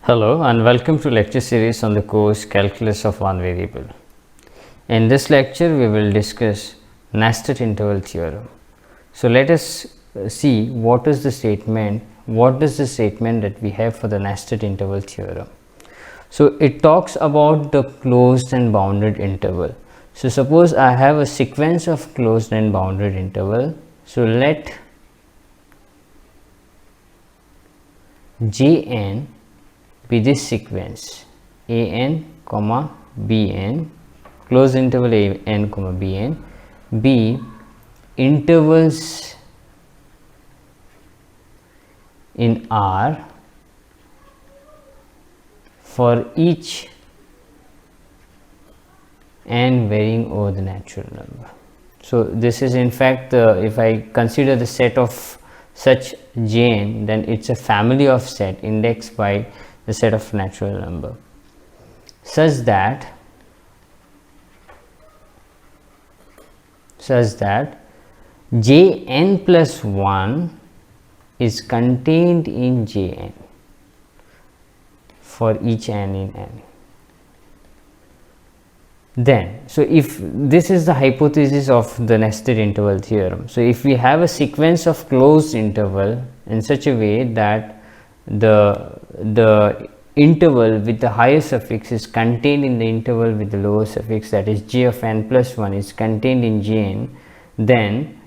Hello and welcome to lecture series on the course Calculus of One Variable. In this lecture we will discuss nested interval theorem. So let us see what does the statement that we have for the nested interval theorem. So it talks about the closed and bounded interval. So suppose I have a sequence of closed and bounded interval. So let Jn be this sequence an comma bn, closed interval an comma bn, be intervals in R for each n varying over the natural number. So this is in fact if I consider the set of such Jn, then it's a family of set indexed by the set of natural number, such that Jn plus 1 is contained in Jn for each n in n. Then, so if this is the hypothesis of the nested interval theorem, so if we have a sequence of closed interval in such a way that the interval with the higher suffix is contained in the interval with the lower suffix, that is j of n plus 1 is contained in Jn, then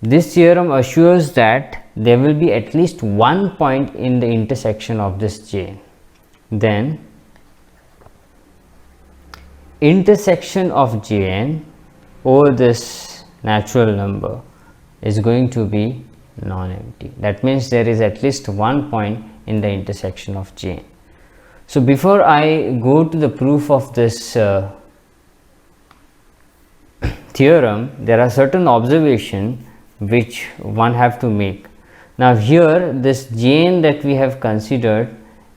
this theorem assures that there will be at least one point in the intersection of this Jn. Then intersection of Jn over this natural number is going to be non-empty. That means there is at least one point in the intersection of Jn. So before I go to the proof of this theorem, there are certain observations which one have to make. Now here this Jn that we have considered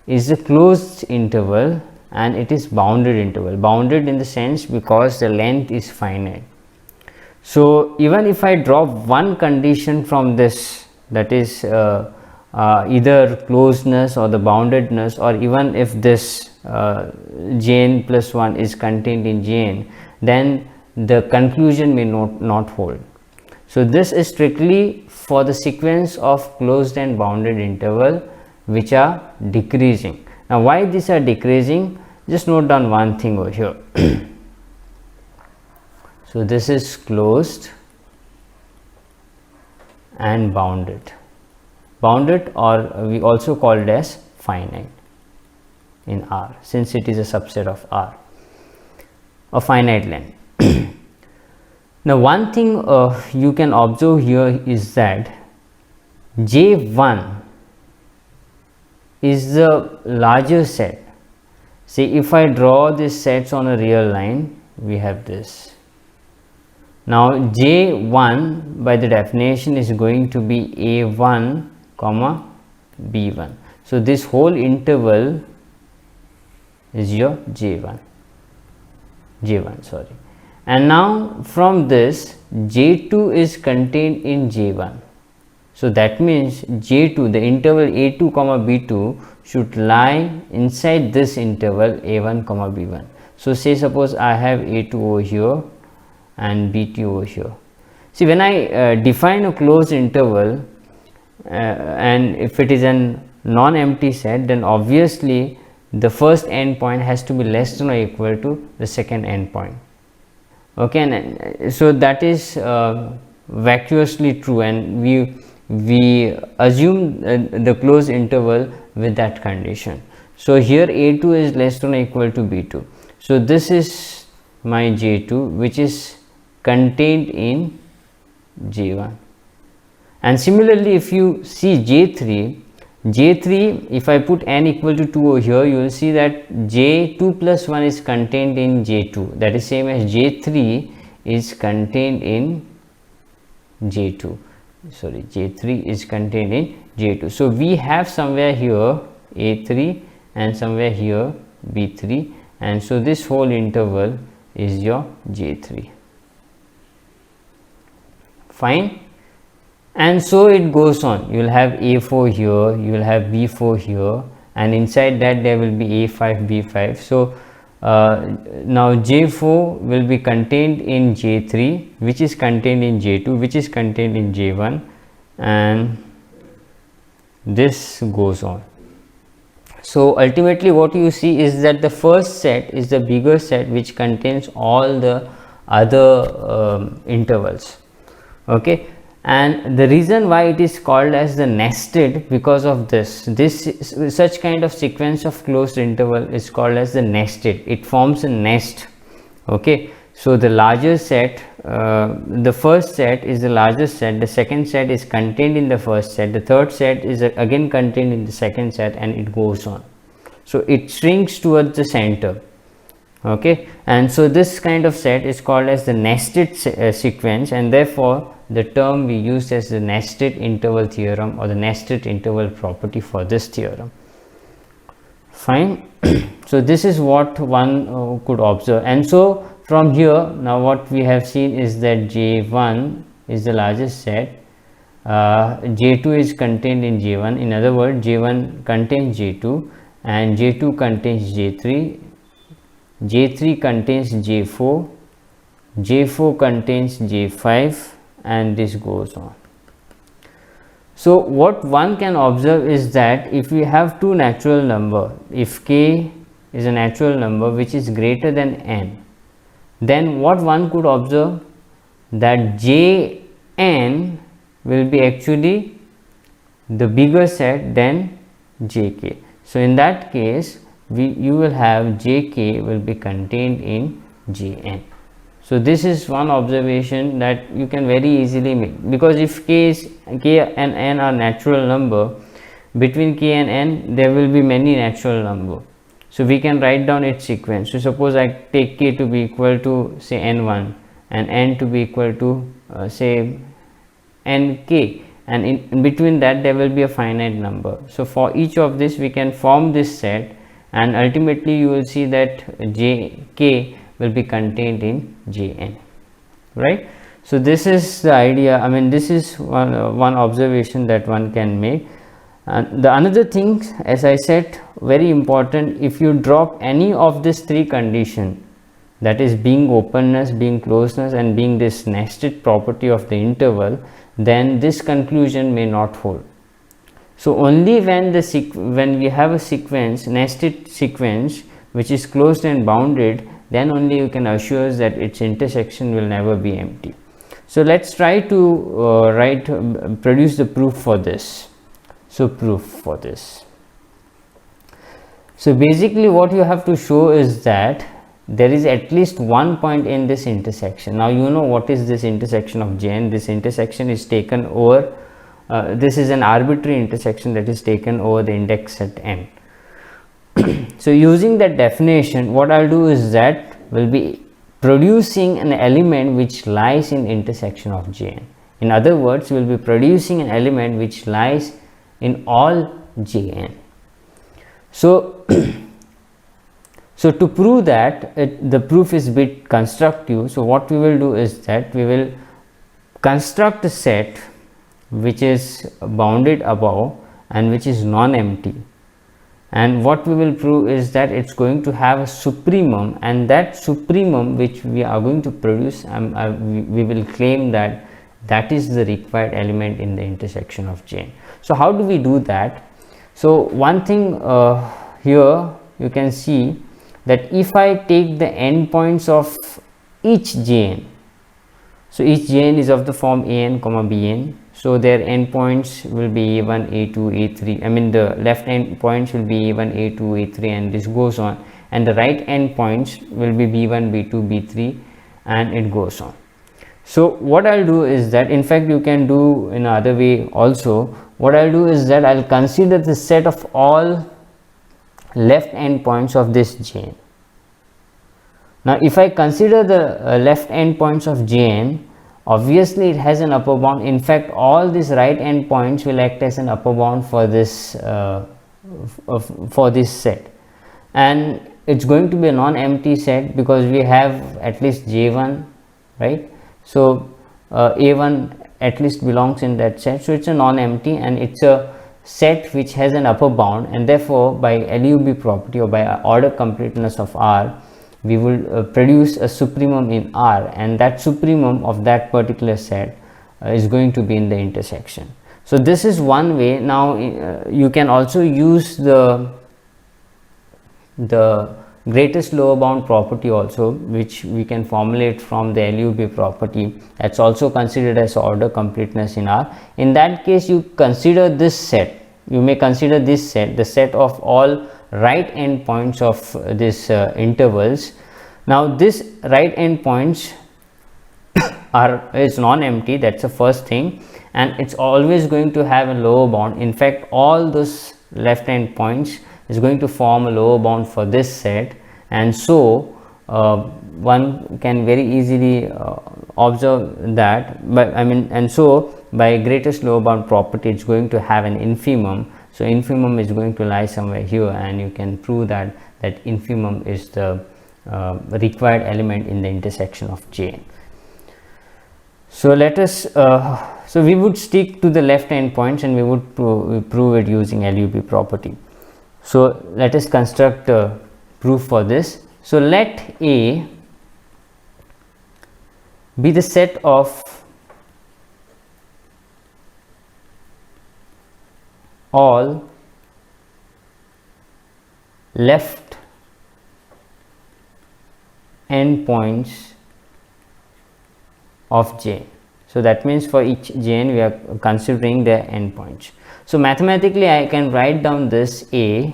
is a closed interval and it is bounded interval, bounded in the sense because the length is finite. So even if I drop one condition from this, that is either closedness or the boundedness, or even if this Jn plus 1 is contained in Jn, then the conclusion may not hold. So this is strictly for the sequence of closed and bounded interval which are decreasing. Now why these are decreasing? Just note down one thing over here. So this is closed and bounded, or we also call it as finite in R, since it is a subset of R, a finite length. Now one thing you can observe here is that J1 is the larger set. See, if I draw these sets on a real line, we have this. Now J1 by the definition is going to be A1 comma B1. So this whole interval is your J1, sorry. And now from this J2 is contained in J1. So that means J2, the interval A2 comma B2 should lie inside this interval A1 comma B1. So say suppose I have A2 over here and B2 over here. See, when I define a closed interval and if it is a non-empty set, then obviously the first endpoint has to be less than or equal to the second endpoint. Okay, and so that is vacuously true, and we assume the closed interval with that condition. So here A2 is less than or equal to B2. So this is my J2 which is contained in J1. And similarly, if you see J3, if I put n equal to 2 over here, you will see that J2 plus 1 is contained in J2. That is same as J3 is contained in J2. Sorry, J3 is contained in J2. So we have somewhere here A3 and somewhere here B3, and so this whole interval is your J3. Fine. And so it goes on. You will have A4 here, you will have B4 here, and inside that there will be A5, B5. So now J4 will be contained in J3, which is contained in J2, which is contained in J1, and this goes on. So ultimately what you see is that the first set is the bigger set which contains all the other intervals. Okay, and the reason why it is called as the nested, because of this such kind of sequence of closed interval is called as the nested. It forms a nest. Okay, so the larger set, the first set is the largest set, the second set is contained in the first set, the third set is again contained in the second set, and it goes on. So it shrinks towards the center. Okay, and so this kind of set is called as the nested sequence, and therefore the term we used as the nested interval theorem or the nested interval property for this theorem. Fine. So this is what one could observe, and so from here now what we have seen is that J1 is the largest set, J2 is contained in J1, in other words J1 contains J2 and J2 contains J3, J3 contains J4, J4 contains J5, and this goes on. So what one can observe is that if we have two natural number, if k is a natural number which is greater than n, then what one could observe, that Jn will be actually the bigger set than Jk. So in that case you will have Jk will be contained in Jn. So this is one observation that you can very easily make, because if k and n are natural number, between k and n there will be many natural number. So we can write down its sequence. So suppose I take k to be equal to say n1 and n to be equal to say nk, and in between that there will be a finite number. So for each of this we can form this set, and ultimately you will see that Jk will be contained in Jn, right? So this is the idea. I mean, this is one observation that one can make. And the another thing, as I said, very important, if you drop any of these three conditions, that is being openness, being closeness, and being this nested property of the interval, then this conclusion may not hold. So only when when we have a sequence, nested sequence, which is closed and bounded, then only you can assure that its intersection will never be empty. So let's try to produce the proof for this. So proof for this. So basically what you have to show is that there is at least one point in this intersection. Now you know what is this intersection of Jn. This intersection is taken over, this is an arbitrary intersection that is taken over the index set n. So using that definition, what I'll do is that will be producing an element which lies in intersection of Jn. In other words, we will be producing an element which lies in all Jn. So so to prove that, the proof is a bit constructive. So what we will do is that we will construct a set which is bounded above and which is non-empty, and what we will prove is that it's going to have a supremum, and that supremum which we are going to produce, we will claim that that is the required element in the intersection of Jn. So how do we do that? So one thing here you can see that if I take the endpoints of each Jn, so each Jn is of the form an, bn, so their endpoints will be a1, a2, a3. I mean the left endpoints will be a1, a2, a3, and this goes on, and the right endpoints will be b1, b2, b3, and it goes on. So what I'll do is that, in fact you can do in another way also. What I'll do is that I'll consider the set of all left endpoints of this Jn. Now if I consider the left endpoints of Jn, obviously it has an upper bound. In fact all these right endpoints will act as an upper bound for this set, and it's going to be a non-empty set because we have at least J1, right? So a1 at least belongs in that set, so it's a non-empty and it's a set which has an upper bound, and therefore by LUB property or by order completeness of R, we will produce a supremum in R, and that supremum of that particular set is going to be in the intersection. So this is one way. Now you can also use the greatest lower bound property also, which we can formulate from the LUB property. That's also considered as order completeness in R. In that case, you consider this set. You may consider this set, the set of all right end points of this intervals. Now this right end points is non-empty. That's the first thing, and it's always going to have a lower bound. In fact, all those left end points is going to form a lower bound for this set, and so one can very easily observe that. But and so by greatest lower bound property, it's going to have an infimum. So infimum is going to lie somewhere here, and you can prove that infimum is the required element in the intersection of Jn. So let us so we would stick to the left end points, and we would prove it using LUB property. So let us construct a proof for this. So let A be the set of all left endpoints of J. So that means for each Jn we are considering the endpoints. So mathematically I can write down this A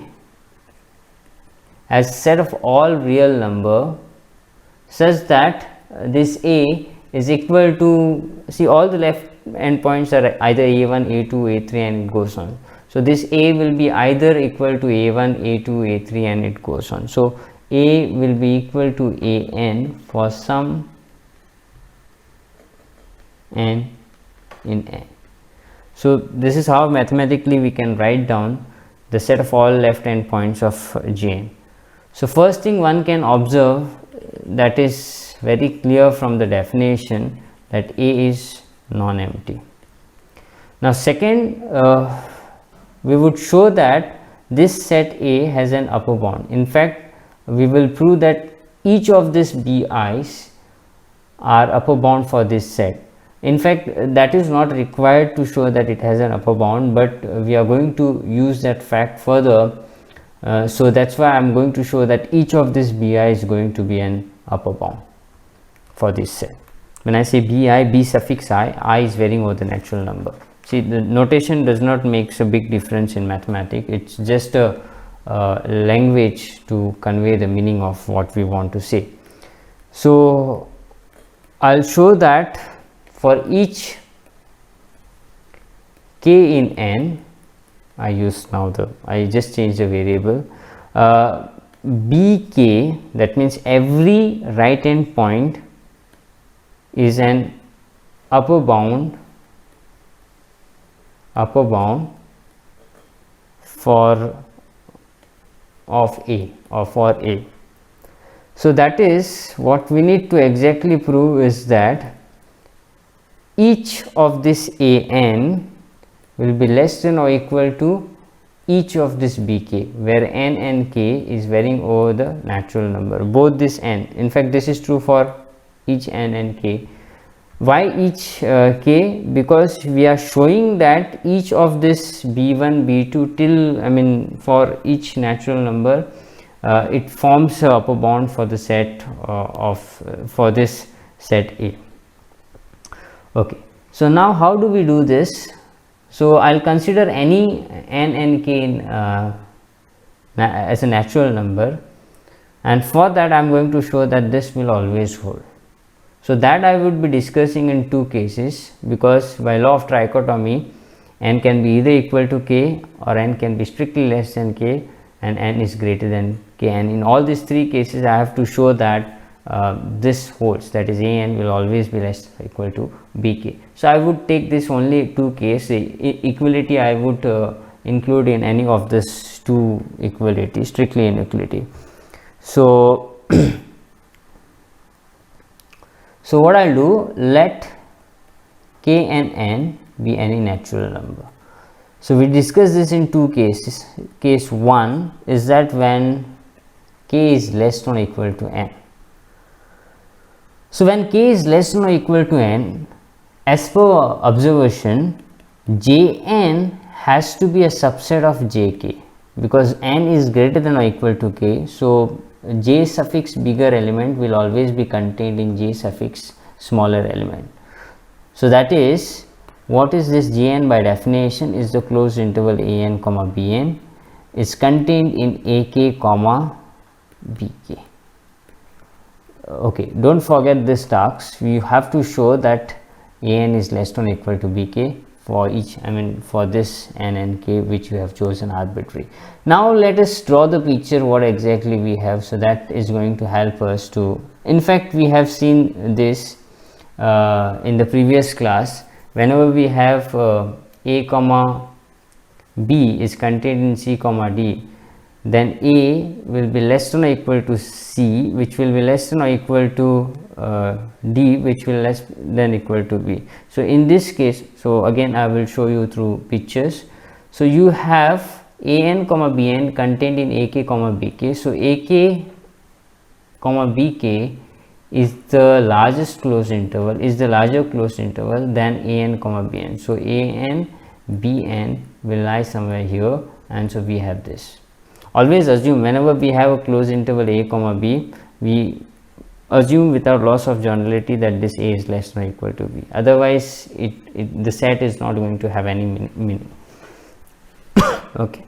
as set of all real number such that this A is equal to, see, all the left endpoints are either A1, A2, A3 and it goes on. So this A will be either equal to A1, A2, A3 and it goes on. So A will be equal to An for some n in N. So this is how mathematically we can write down the set of all left endpoints of Jn. So first thing one can observe, that is very clear from the definition, that A is non-empty. Now second, we would show that this set A has an upper bound. In fact, we will prove that each of these Bi's are upper bound for this set. In fact, that is not required to show that it has an upper bound, but we are going to use that fact further. So that's why I'm going to show that each of this Bi is going to be an upper bound for this set. When I say Bi, B suffix I is varying over the natural number. See, the notation does not make a big difference in mathematics. It's just a language to convey the meaning of what we want to say. So I'll show that for each k in n, I just changed the variable, bk, that means every right end point is an upper bound for A or for A. So that is what we need to exactly prove, is that each of this An will be less than or equal to each of this Bk, where n and k is varying over the natural number, both this n. In fact, this is true for each n and k. Why each k? Because we are showing that each of this b1, b2 till, for each natural number, it forms a upper bound for the set for this set A. Okay, so now how do we do this? So I'll consider any n and k as a natural number, and for that I'm going to show that this will always hold. So that I would be discussing in two cases, because by law of trichotomy n can be either equal to k or n can be strictly less than k and n is greater than k, and in all these three cases I have to show that this holds, that is An will always be less or equal to Bk. So I would take this only two cases. Equality I would include in any of this two equality, strictly inequality. So so what I'll do, let k and n be any natural number. So we discussed this in two cases. Case 1 is that when k is less than or equal to n. So when k is less than or equal to n, as per observation, Jn has to be a subset of Jk, because n is greater than or equal to k. So J suffix bigger element will always be contained in J suffix smaller element. So that is, what is this Jn? By definition is the closed interval an comma bn is contained in ak comma bk. Okay, don't forget this task. You have to show that an is less than or equal to bk for each, for this n and k which you have chosen arbitrary. Now let us draw the picture what exactly we have, so that is going to help us to, in fact we have seen this in the previous class. Whenever we have a comma b is contained in c comma d, then a will be less than or equal to c, which will be less than or equal to d, which will less than equal to b. So in this case, so again I will show you through pictures. So you have an comma bn contained in ak comma bk. So ak comma bk is the largest closed interval, is the larger closed interval than an comma bn. So an bn will lie somewhere here, and so we have this. Always assume whenever we have a closed interval a comma b, we assume without loss of generality that this a is less than or equal to b. Otherwise the set is not going to have any meaning. Okay.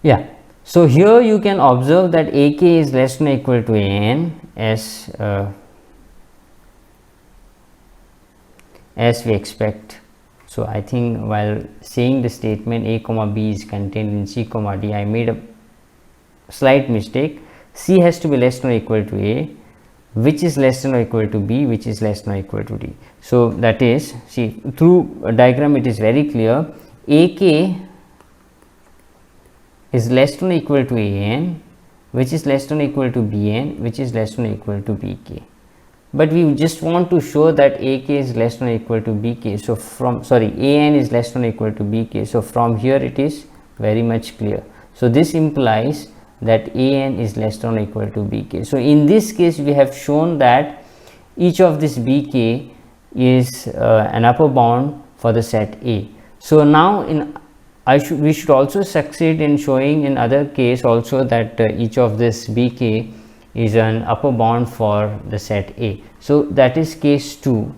Yeah. So here you can observe that ak is less than or equal to an as we expect. So I think while saying the statement a comma b is contained in c comma d, I made a slight mistake. C has to be less than or equal to a, which is less than or equal to b, which is less than or equal to d. So that is, see, through a diagram it is very clear, ak is less than or equal to an, which is less than or equal to bn, which is less than or equal to bk. But we just want to show that ak is less than or equal to bk. So from, an is less than or equal to bk. So from here it is very much clear. So this implies that an is less than or equal to bk. So in this case we have shown that each of this bk is an upper bound for the set A. So now we should also succeed in showing in other case also that each of this bk is an upper bound for the set A. So that is case 2.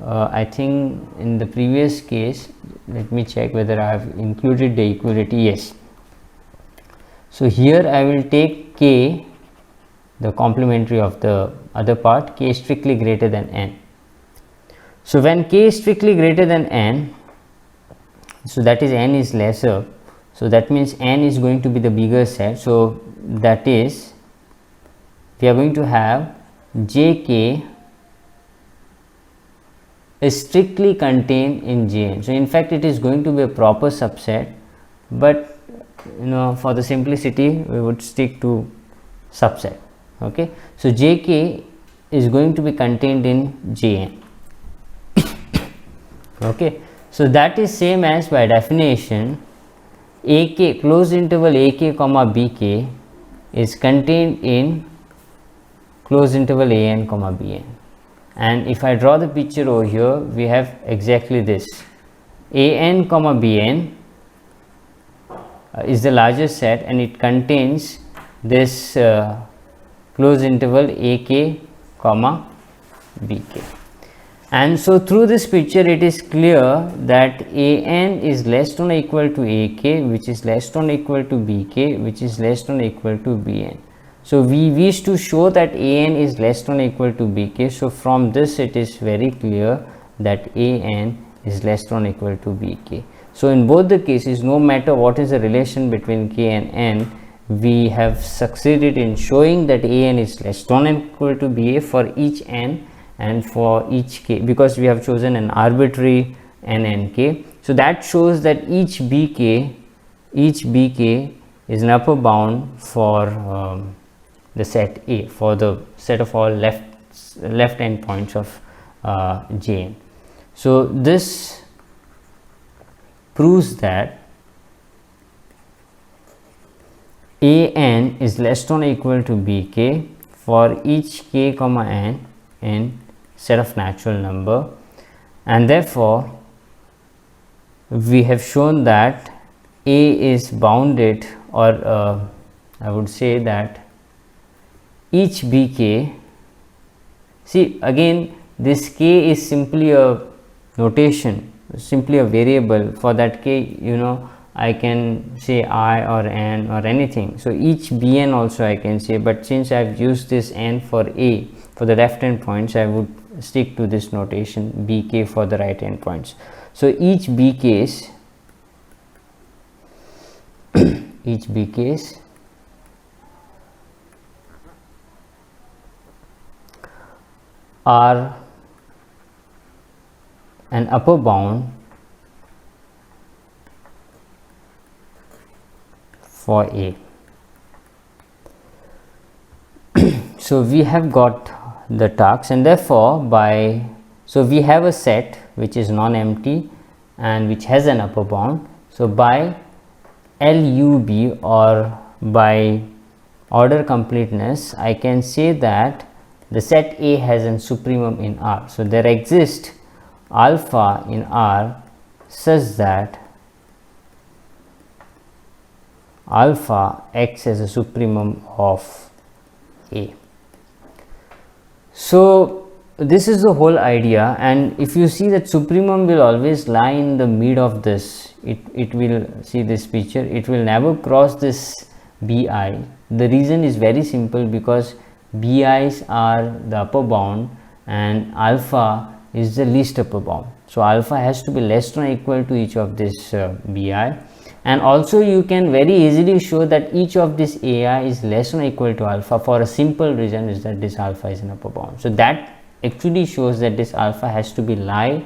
I think in the previous case, let me check whether I have included the equality. Yes. So here I will take k, the complementary of the other part, k strictly greater than n. So when k is strictly greater than n, so that is n is lesser, so that means n is going to be the bigger set. So that is, we are going to have jk is strictly contained in Jn. So in fact it is going to be a proper subset, but for the simplicity we would stick to subset. Okay, so jk is going to be contained in Jn. Okay, so that is same as, by definition, ak closed interval ak comma bk is contained in closed interval an comma bn. And if I draw the picture over here, we have exactly this. an comma bn is the largest set, and it contains this closed interval ak comma bk. And so through this picture it is clear that an is less than or equal to ak, which is less than or equal to bk, which is less than or equal to bn. So we wish to show that an is less than or equal to bk. So from this it is very clear that an is less than or equal to bk. So in both the cases, no matter what is the relation between k and n, we have succeeded in showing that an is less than or equal to ba for each n and for each k, because we have chosen an arbitrary n and k. So that shows that each bk is an upper bound for the set A, for the set of all left endpoints of Jn. So this proves that an is less than or equal to bk for each k comma n in set of natural number, and therefore we have shown that a is bounded, or I would say that each bk, see again this k is simply a notation, simply a variable. For that k, you know, I can say I or n or anything. So each bn also I can say, but since I have used this n for a for the left hand points, I would stick to this notation bk for the right hand points. So each bk's each bk's are an upper bound for a. So we have got the tasks, and therefore by, so we have a set which is non-empty and which has an upper bound. So by LUB, or by order completeness, I can say that the set A has an supremum in R. So there exists alpha in R such that alpha acts as a supremum of A. So this is the whole idea, and if you see that supremum will always lie in the mid of this, it will, see this picture, it will never cross this bi. The reason is very simple, because bi's are the upper bound and alpha is the least upper bound. So alpha has to be less than or equal to each of this bi, and also you can very easily show that each of this ai is less than or equal to alpha for a simple reason, is that this alpha is an upper bound. So that actually shows that this alpha has to be lie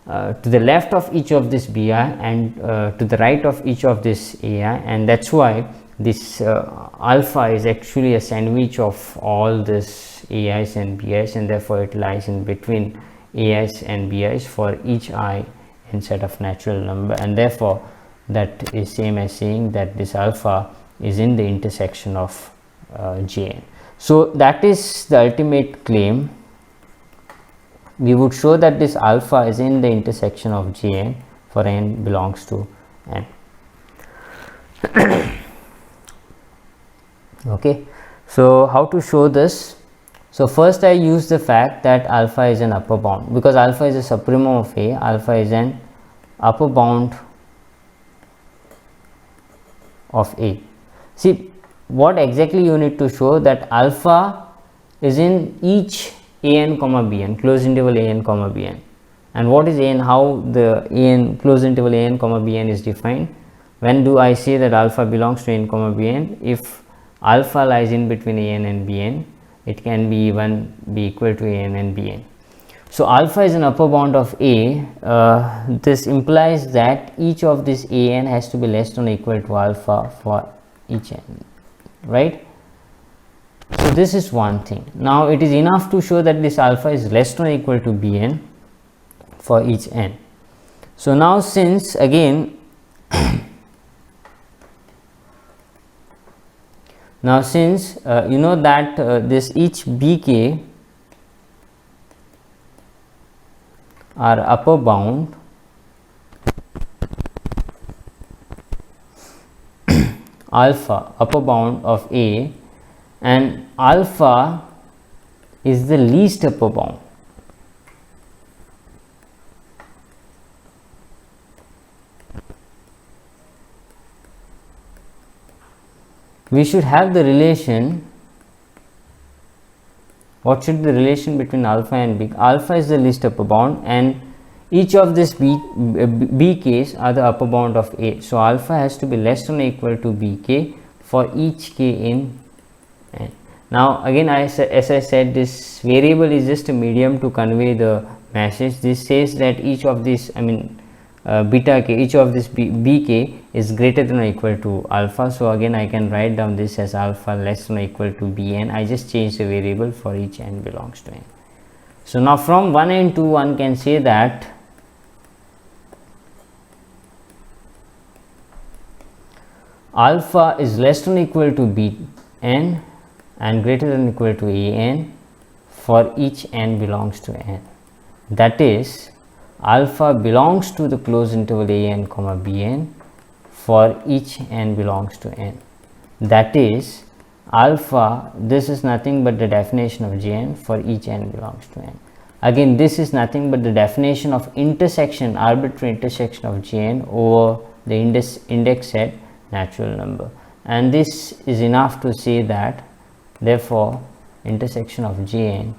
to the left of each of this bi and to the right of each of this ai, and that's why this alpha is actually a sandwich of all this ais and bis, and therefore it lies in between ais and bis for each I in set of natural number, and therefore that is same as saying that this alpha is in the intersection of Jn. So that is the ultimate claim. We would show that this alpha is in the intersection of Jn for n belongs to n. Okay, so how to show this? So first I use the fact that alpha is an upper bound, because alpha is a supremum of A, alpha is an upper bound of A. See, what exactly you need to show, that alpha is in each an comma bn, closed interval an comma bn. And what is an, how the an closed interval an comma bn is defined? When do I say that alpha belongs to n comma bn? If alpha lies in between an and bn, it can be even be equal to an and bn. So alpha is an upper bound of A. This implies that each of this an has to be less than or equal to alpha for each n, right? So this is one thing. Now it is enough to show that this alpha is less than or equal to bn for each n. So now since again now since you know that this each bk are upper bound alpha upper bound of A, and alpha is the least upper bound. We should have the relation. What should the relation between alpha and bk? Alpha is the least upper bound, and each of these bk's are the upper bound of A. So alpha has to be less than or equal to bk for each k in n. Now again, as I said, this variable is just a medium to convey the message. This says that each of these, beta k, each of this bk is greater than or equal to alpha. So again I can write down this as alpha less than or equal to bn. I just change the variable for each n belongs to n. So now from 1 and 2 one can say that alpha is less than or equal to bn and greater than or equal to an for each n belongs to n. That is, alpha belongs to the closed interval an comma bn for each n belongs to n. That is, alpha, this is nothing but the definition of Jn for each n belongs to n. Again, this is nothing but the definition of intersection, arbitrary intersection of Jn over the index set natural number, and this is enough to say that therefore intersection of Jn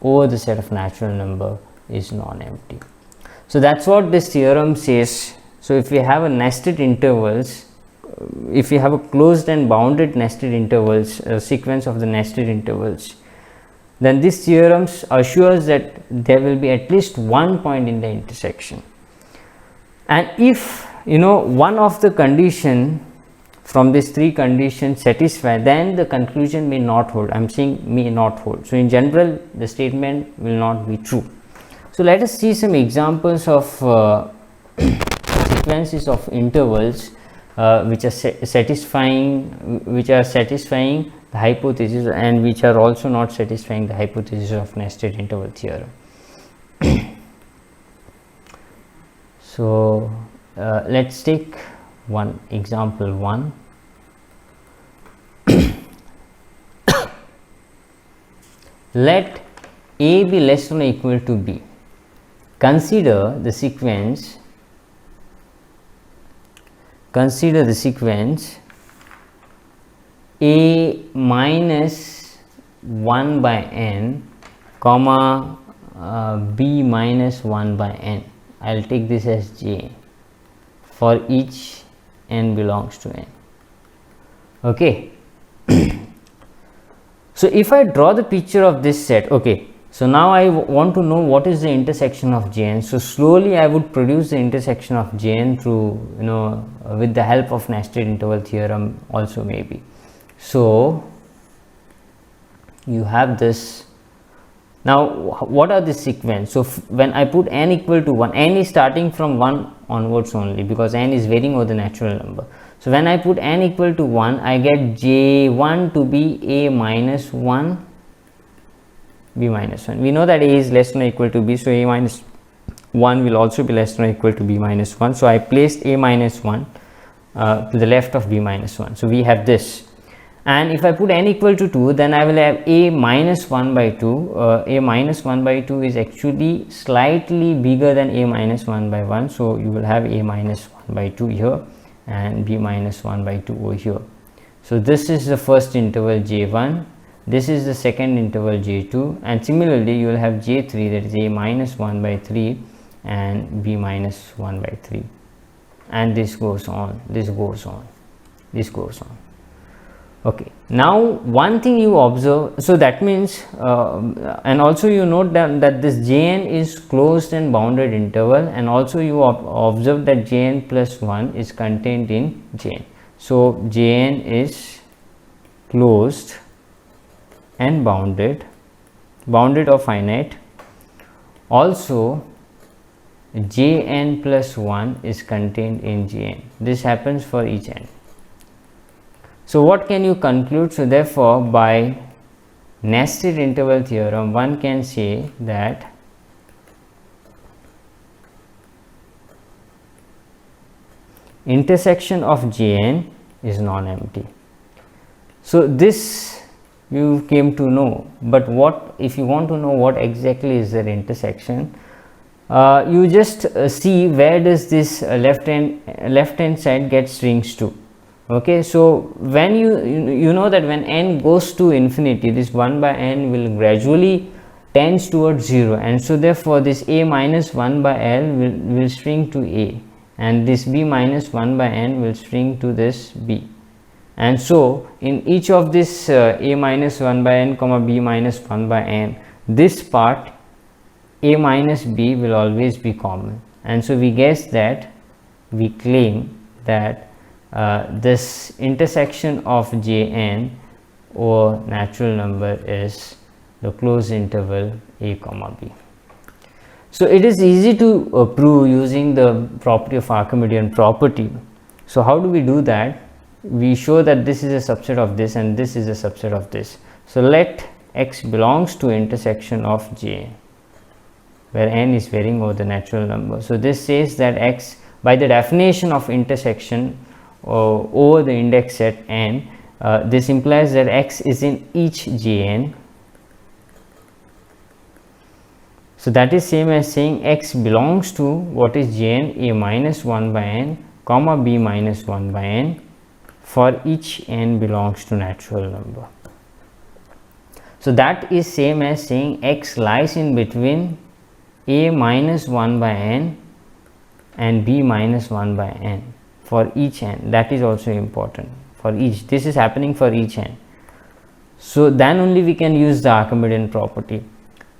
over the set of natural number is non-empty. So that's what this theorem says. So if we have a nested intervals, if we have a closed and bounded nested intervals, a sequence of the nested intervals, then this theorem assures that there will be at least one point in the intersection. And if one of the condition from these three conditions satisfy, then the conclusion may not hold. I am saying may not hold. So in general, the statement will not be true. So let us see some examples of sequences of intervals which are satisfying the hypothesis and which are also not satisfying the hypothesis of nested interval theorem. So let's take one example 1. Let A be less than or equal to B. Consider the sequence A minus 1 by n comma B minus 1 by n. I will take this as J for each n belongs to n. Okay. So if I draw the picture of this set, okay, so now I want to know what is the intersection of Jn. So slowly I would produce the intersection of Jn through with the help of nested interval theorem also maybe. So you have this. Now what are the sequence? So when I put n equal to 1, n is starting from 1 onwards only because n is varying over the natural number. So when I put n equal to 1, I get J1 to be A minus 1, B minus 1. We know that A is less than or equal to B, so A minus 1 will also be less than or equal to B minus 1. So I placed A minus 1 to the left of B minus 1. So we have this. And if I put n equal to 2, then I will have A minus 1 by 2. A minus 1 by 2 is actually slightly bigger than A minus 1 by 1. So you will have A minus 1 by 2 here and B minus 1 by 2 over here. So this is the first interval J1. This is the second interval J2. And similarly, you will have J3, that is A minus 1 by 3 and B minus 1 by 3. And this goes on, this goes on, this goes on. Okay, now one thing you observe, so that means and also you note that this Jn is closed and bounded interval, and also you observe that Jn plus 1 is contained in Jn. So Jn is closed and bounded or finite. Also Jn plus 1 is contained in Jn. This happens for each n. So what can you conclude? So therefore, by nested interval theorem, one can say that intersection of Jn is non-empty. So this you came to know, but what if you want to know what exactly is their intersection? You just see where does this left hand side get strings to. Okay, so when you know that when n goes to infinity, this 1 by n will gradually tends towards 0, and so therefore this A minus 1 by L will shrink to A, and this B minus 1 by n will shrink to this B. And so in each of this A minus 1 by n comma B minus 1 by n, this part A minus B will always be common, and so we claim that this intersection of Jn over natural number is the closed interval a comma b. So it is easy to prove using the property of Archimedean property. So how do we do that? We show that this is a subset of this and this is a subset of this. So let x belongs to intersection of Jn, where n is varying over the natural number. So this says that x, by the definition of intersection over the index set n, this implies that x is in each Jn. So that is same as saying x belongs to what is Jn a minus 1 by n comma b minus 1 by n for each n belongs to natural number. So that is same as saying x lies in between a minus 1 by n and b minus 1 by n for each n. That is also important for each. This is happening for each n. So then only we can use the Archimedean property.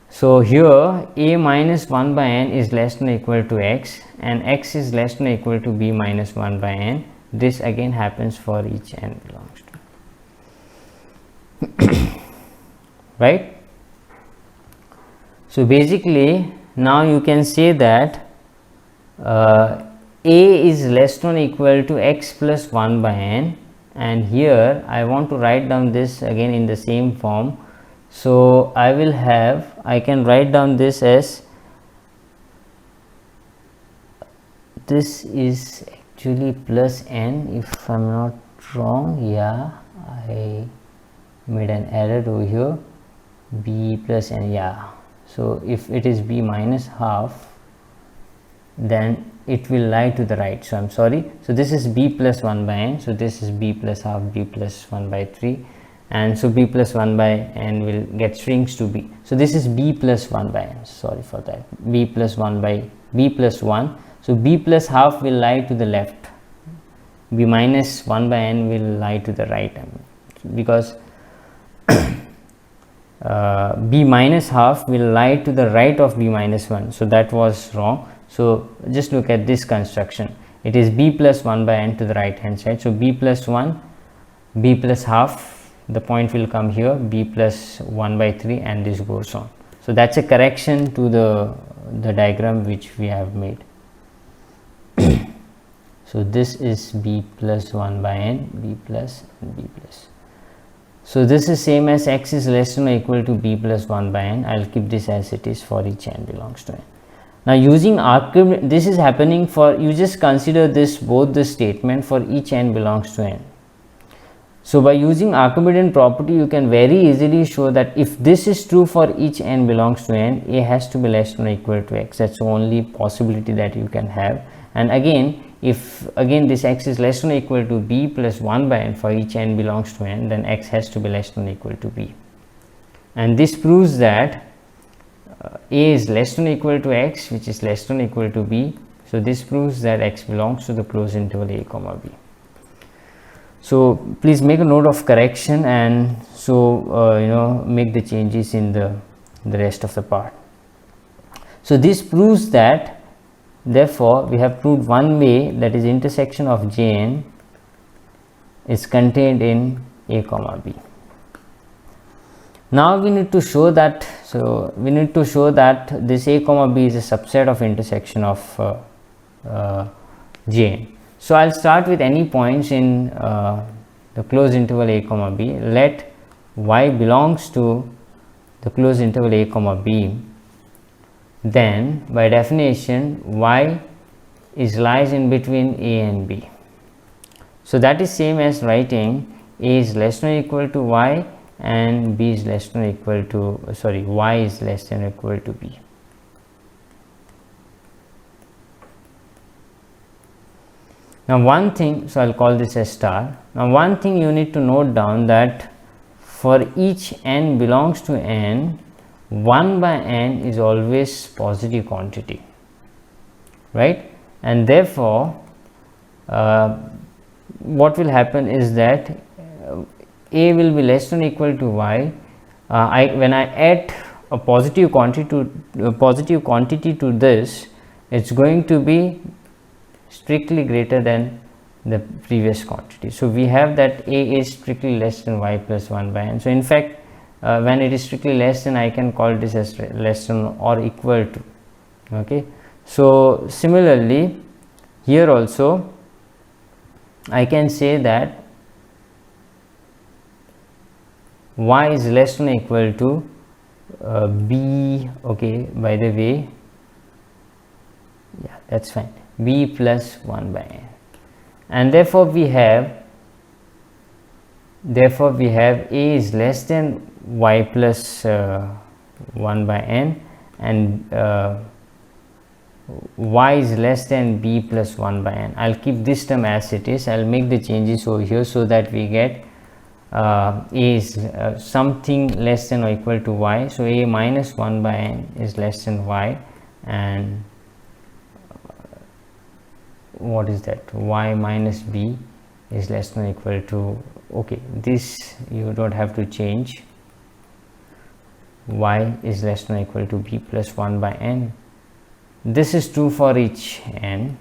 So here a minus 1 by n is less than or equal to x and x is less than or equal to b minus 1 by n. This again happens for each n belongs to. Right? So basically now you can say that a is less than or equal to x plus 1 by n, and here I want to write down this again in the same form. So I can write down this as, this is actually plus n if I am not wrong. Yeah, I made an error over here, b plus n. Yeah, so if it is b minus half, then it will lie to the right. So I am sorry. So this is b plus 1 by n. So this is b plus half, b plus 1 by 3. And so b plus 1 by n will get shrinks to b. So this is b plus 1 by n, sorry for that, b plus 1 by b plus 1. So b plus half will lie to the left, b minus 1 by n will lie to the right, because b minus half will lie to the right of b minus 1. So that was wrong. So just look at this construction. It is b plus 1 by n to the right hand side. So b plus 1, b plus half, the point will come here, b plus 1 by 3, and this goes on. So that's a correction to the diagram which we have made. So this is b plus 1 by n, b plus and b plus. So this is same as x is less than or equal to b plus 1 by n. I will keep this as it is for each n belongs to n. Now using Archimedes, this is happening for, you just consider this both the statement for each n belongs to n. So by using Archimedean property, you can very easily show that if this is true for each n belongs to n, a has to be less than or equal to x. That's the only possibility that you can have. And again, if again this x is less than or equal to b plus 1 by n for each n belongs to n, then x has to be less than or equal to b. And this proves that a is less than or equal to x, which is less than or equal to b. So this proves that x belongs to the closed interval a comma b. So please make a note of correction, and so make the changes in the rest of the part. So this proves that, therefore we have proved one way, that is intersection of Jn is contained in a comma b. Now we need to show that, this a comma b is a subset of intersection of Jn. So I'll start with any points in the closed interval a comma b. Let y belongs to the closed interval a comma b. Then by definition y lies in between a and b. So that is same as writing a is less than or equal to y and b is less than or equal to, y is less than or equal to b. Now one thing, so I'll call this as star. Now one thing you need to note down, that for each n belongs to n, 1 by n is always positive quantity, right? And therefore what will happen is that a will be less than or equal to y. When I add a positive quantity to this, it's going to be strictly greater than the previous quantity. So we have that a is strictly less than y plus 1 by n. So in fact when it is strictly less than, I can call this as less than or equal to. Okay, so similarly here also I can say that y is less than or equal to b. Okay, by the way, yeah, that's fine, b plus 1 by n, and therefore we have a is less than y plus 1 by n, and y is less than b plus 1 by n. I'll keep this term as it is. I'll make the changes over here so that we get a is something less than or equal to y. So a minus 1 by n is less than y, and what is that, y minus b is less than or equal to, okay, this you don't have to change, y is less than or equal to b plus 1 by n. This is true for each n,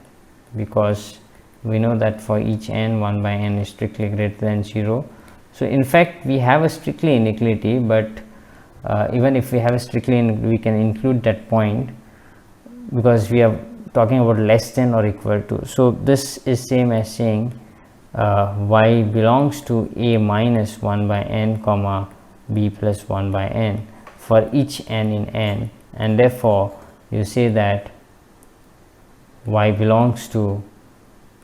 because we know that for each n 1 by n is strictly greater than 0. So in fact we have a strictly inequality, but even if we have a strictly we can include that point, because we are talking about less than or equal to. So this is same as saying y belongs to a minus 1 by n comma b plus 1 by n for each n in n, and therefore you say that y belongs to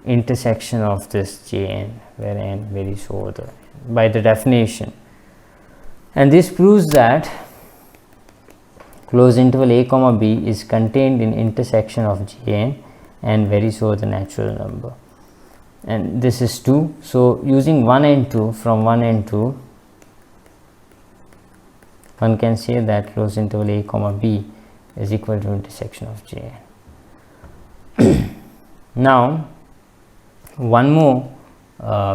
intersection of this Jn, where n varies over the, by the definition. And this proves that closed interval a comma b is contained in intersection of Jn and varies over the natural number, and this is 2. So using 1 and 2, from 1 and 2 one can say that closed interval a comma b is equal to intersection of Jn. Now one more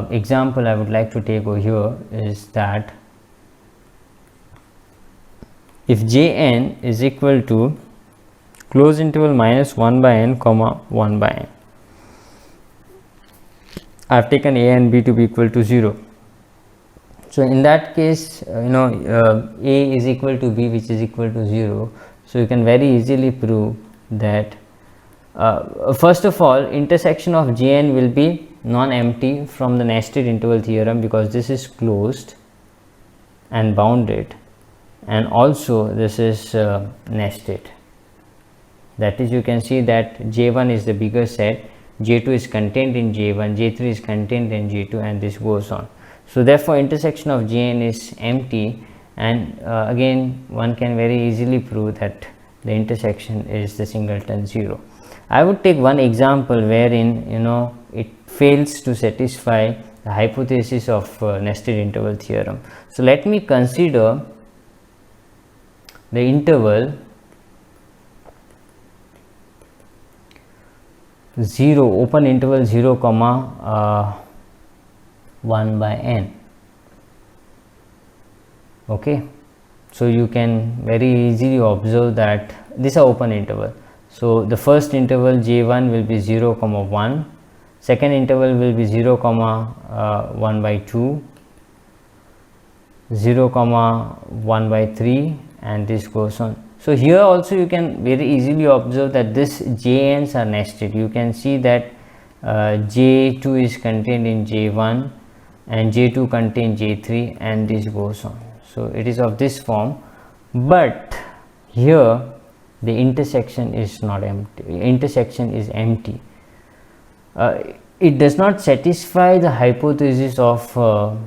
example I would like to take over here is that if Jn is equal to closed interval minus 1 by n comma 1 by n, I have taken a and b to be equal to 0. So in that case, a is equal to b, which is equal to 0. So you can very easily prove that first of all, intersection of Jn will be non-empty from the nested interval theorem, because this is closed and bounded, and also this is nested. That is, you can see that J1 is the bigger set, J2 is contained in J1, J3 is contained in J2, and this goes on. So therefore intersection of Jn is empty, and again one can very easily prove that the intersection is the singleton 0. I would take one example wherein it fails to satisfy the hypothesis of nested interval theorem. So let me consider the interval 0, open interval 0 comma 1 by n. Okay, so you can very easily observe that this is open interval. So the first interval J1 will be 0 comma 1, second interval will be 0 comma 1 by 2, 0 comma 1 by 3, and this goes on. So here also you can very easily observe that this Jn's are nested. You can see that J2 is contained in J1 and J2 contains J3, and this goes on. So it is of this form, but here the intersection is not empty, intersection is empty. It does not satisfy the hypothesis of all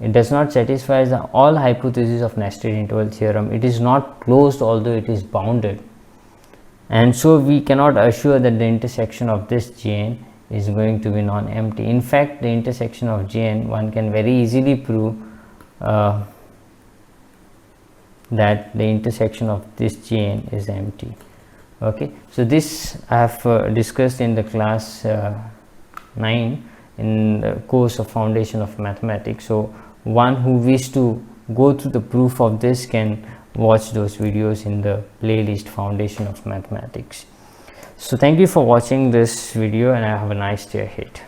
hypotheses of nested interval theorem. It is not closed, although it is bounded, and so we cannot assure that the intersection of this Jn is going to be non-empty. In fact, the intersection of Jn, one can very easily prove that the intersection of this Jn is empty. Okay, so this I have discussed in the class 9 in the course of Foundation of Mathematics. So one who wishes to go through the proof of this can watch those videos in the playlist Foundation of Mathematics. So thank you for watching this video, and I have a nice day ahead.